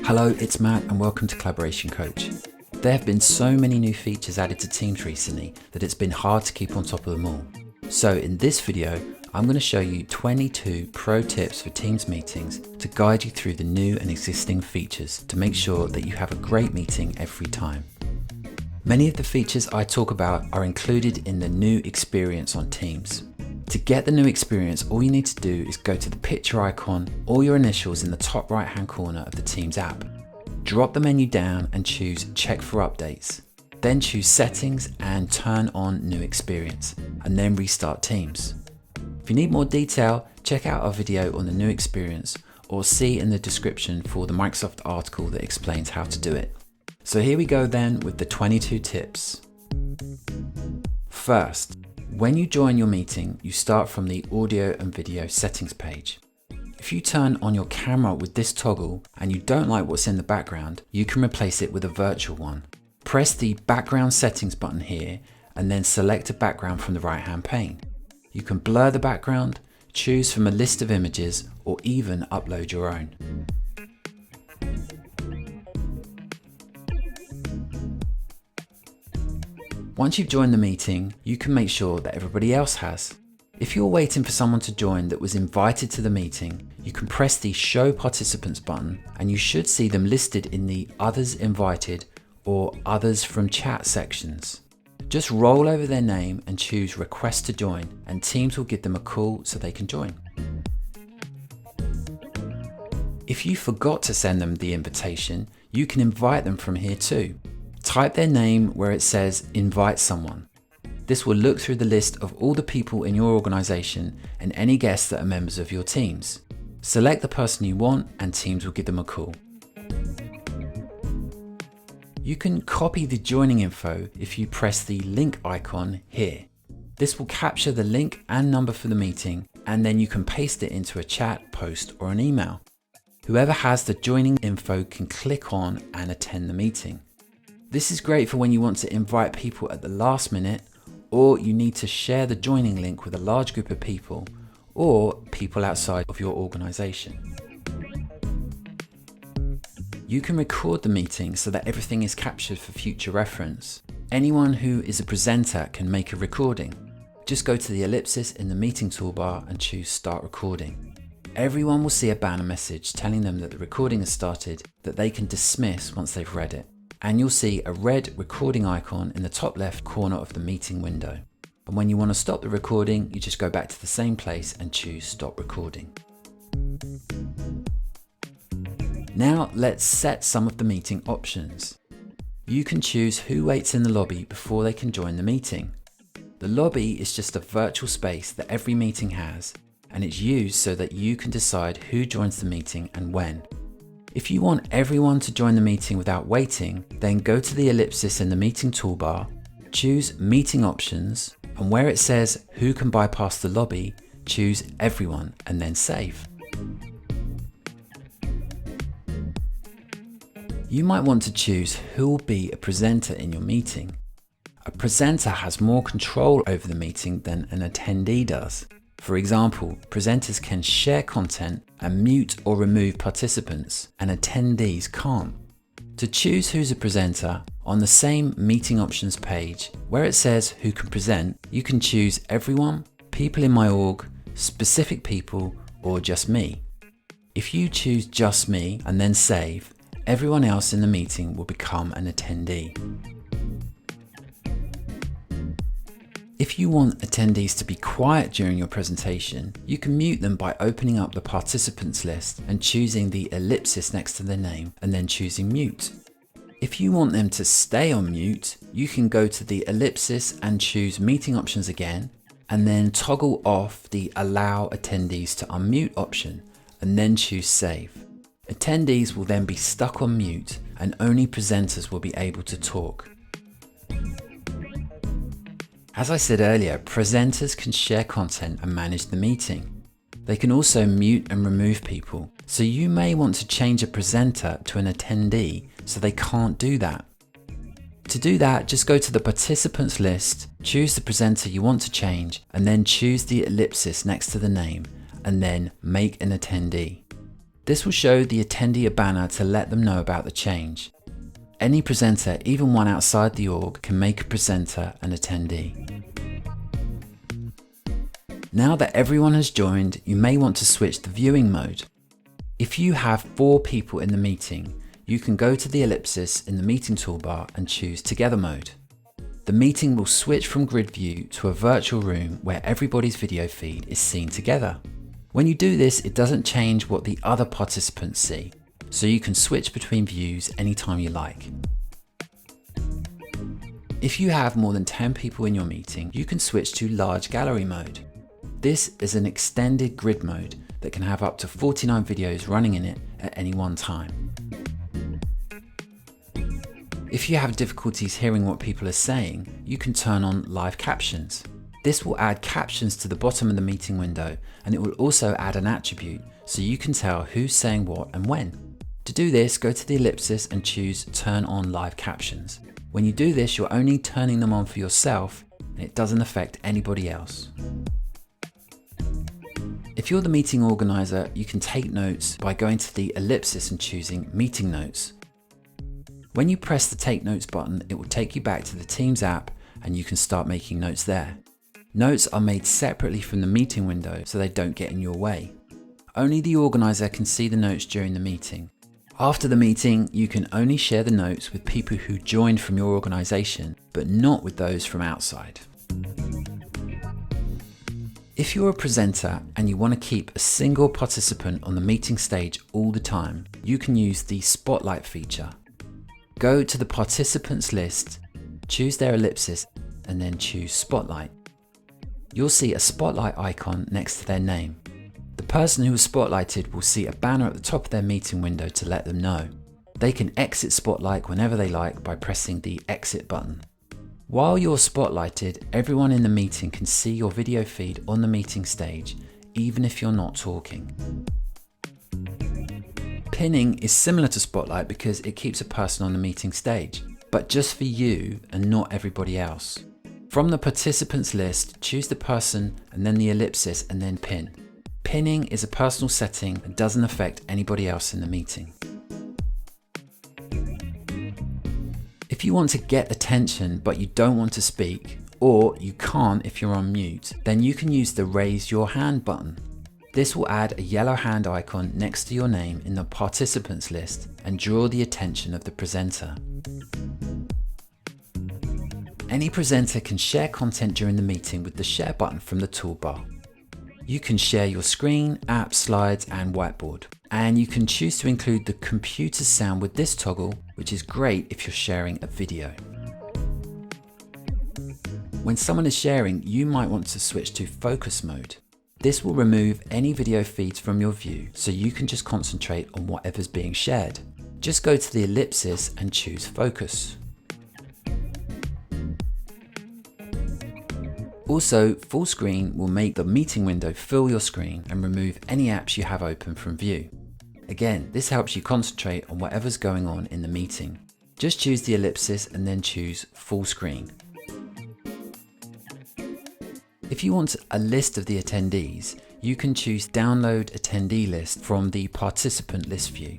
Hello, it's Matt and welcome to Collaboration Coach. There have been so many new features added to Teams recently that it's been hard to keep on top of them all. So in this video, I'm going to show you 22 pro tips for Teams meetings to guide you through the new and existing features to make sure that you have a great meeting every time. Many of the features I talk about are included in the new experience on Teams. To get the new experience, all you need to do is go to the picture icon or your initials in the top right hand corner of the Teams app. Drop the menu down and choose Check for Updates. Then choose Settings and turn on New Experience, and then restart Teams. If you need more detail, check out our video on the new experience or see in the description for the Microsoft article that explains how to do it. So here we go then with the 22 tips. First, when you join your meeting, you start from the audio and video settings page. If you turn on your camera with this toggle and you don't like what's in the background, you can replace it with a virtual one. Press the background settings button here and then select a background from the right hand pane. You can blur the background, choose from a list of images, or even upload your own. Once you've joined the meeting, you can make sure that everybody else has. If you're waiting for someone to join that was invited to the meeting, you can press the Show Participants button and you should see them listed in the Others Invited or Others from Chat sections. Just roll over their name and choose Request to Join, and Teams will give them a call so they can join. If you forgot to send them the invitation, you can invite them from here too. Type their name where it says Invite Someone. This will look through the list of all the people in your organization and any guests that are members of your teams. Select the person you want and Teams will give them a call. You can copy the joining info if you press the link icon here. This will capture the link and number for the meeting, and then you can paste it into a chat, post, or an email. Whoever has the joining info can click on and attend the meeting. This is great for when you want to invite people at the last minute, or you need to share the joining link with a large group of people, or people outside of your organization. You can record the meeting so that everything is captured for future reference. Anyone who is a presenter can make a recording. Just go to the ellipsis in the meeting toolbar and choose Start Recording. Everyone will see a banner message telling them that the recording has started, that they can dismiss once they've read it. And you'll see a red recording icon in the top left corner of the meeting window. And when you want to stop the recording, you just go back to the same place and choose Stop Recording. Now let's set some of the meeting options. You can choose who waits in the lobby before they can join the meeting. The lobby is just a virtual space that every meeting has, and it's used so that you can decide who joins the meeting and when. If you want everyone to join the meeting without waiting, then go to the ellipsis in the meeting toolbar, choose Meeting Options, and where it says Who can bypass the lobby, choose Everyone and then save. You might want to choose who will be a presenter in your meeting. A presenter has more control over the meeting than an attendee does. For example, presenters can share content and mute or remove participants, and attendees can't. To choose who's a presenter, on the same Meeting Options page, where it says Who can present, you can choose Everyone, People in my org, Specific people, or Just me. If you choose Just me and then save, everyone else in the meeting will become an attendee. If you want attendees to be quiet during your presentation, you can mute them by opening up the participants list and choosing the ellipsis next to their name and then choosing mute. If you want them to stay on mute, you can go to the ellipsis and choose Meeting Options again, and then toggle off the Allow Attendees to Unmute option and then choose Save. Attendees will then be stuck on mute and only presenters will be able to talk. As I said earlier, presenters can share content and manage the meeting. They can also mute and remove people, so you may want to change a presenter to an attendee so they can't do that. To do that, just go to the participants list, choose the presenter you want to change, and then choose the ellipsis next to the name, and then make an attendee. This will show the attendee a banner to let them know about the change. Any presenter, even one outside the org, can make a presenter an attendee. Now that everyone has joined, you may want to switch the viewing mode. If you have 4 people in the meeting, you can go to the ellipsis in the meeting toolbar and choose Together mode. The meeting will switch from grid view to a virtual room where everybody's video feed is seen together. When you do this, it doesn't change what the other participants see, so you can switch between views anytime you like. If you have more than 10 people in your meeting, you can switch to large gallery mode. This is an extended grid mode that can have up to 49 videos running in it at any one time. If you have difficulties hearing what people are saying, you can turn on live captions. This will add captions to the bottom of the meeting window, and it will also add an attribute so you can tell who's saying what and when. To do this, go to the ellipsis and choose Turn on live captions. When you do this, you're only turning them on for yourself and it doesn't affect anybody else. If you're the meeting organizer, you can take notes by going to the ellipsis and choosing Meeting Notes. When you press the Take Notes button, it will take you back to the Teams app and you can start making notes there. Notes are made separately from the meeting window so they don't get in your way. Only the organizer can see the notes during the meeting. After the meeting, you can only share the notes with people who joined from your organization, but not with those from outside. If you're a presenter and you want to keep a single participant on the meeting stage all the time, you can use the Spotlight feature. Go to the participants list, choose their ellipsis, and then choose Spotlight. You'll see a spotlight icon next to their name. The person who was spotlighted will see a banner at the top of their meeting window to let them know. They can exit Spotlight whenever they like by pressing the Exit button. While you're spotlighted, everyone in the meeting can see your video feed on the meeting stage, even if you're not talking. Pinning is similar to Spotlight because it keeps a person on the meeting stage, but just for you and not everybody else. From the participants list, choose the person and then the ellipsis and then pin. Pinning is a personal setting and doesn't affect anybody else in the meeting. If you want to get attention but you don't want to speak, or you can't if you're on mute, then you can use the Raise Your Hand button. This will add a yellow hand icon next to your name in the participants list and draw the attention of the presenter. Any presenter can share content during the meeting with the Share button from the toolbar. You can share your screen, app, slides, and whiteboard. And you can choose to include the computer sound with this toggle, which is great if you're sharing a video. When someone is sharing, you might want to switch to focus mode. This will remove any video feeds from your view, so you can just concentrate on whatever's being shared. Just go to the ellipsis and choose focus. Also, full screen will make the meeting window fill your screen and remove any apps you have open from view. Again, this helps you concentrate on whatever's going on in the meeting. Just choose the ellipsis and then choose full screen. If you want a list of the attendees, you can choose Download Attendee List from the Participant List view.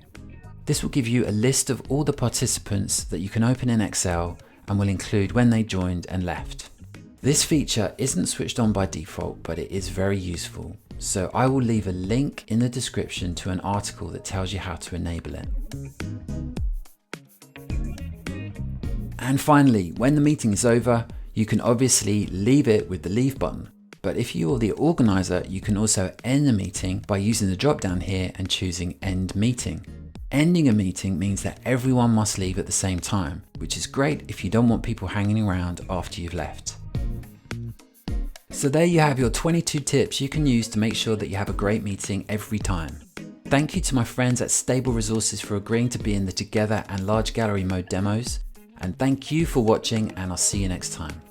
This will give you a list of all the participants that you can open in Excel and will include when they joined and left. This feature isn't switched on by default, but it is very useful. So I will leave a link in the description to an article that tells you how to enable it. And finally, when the meeting is over, you can obviously leave it with the Leave button. But if you are the organizer, you can also end the meeting by using the drop down here and choosing End Meeting. Ending a meeting means that everyone must leave at the same time, which is great if you don't want people hanging around after you've left. So there you have your 22 tips you can use to make sure that you have a great meeting every time. Thank you to my friends at Stable Resources for agreeing to be in the Together and Large Gallery Mode demos. And thank you for watching, and I'll see you next time.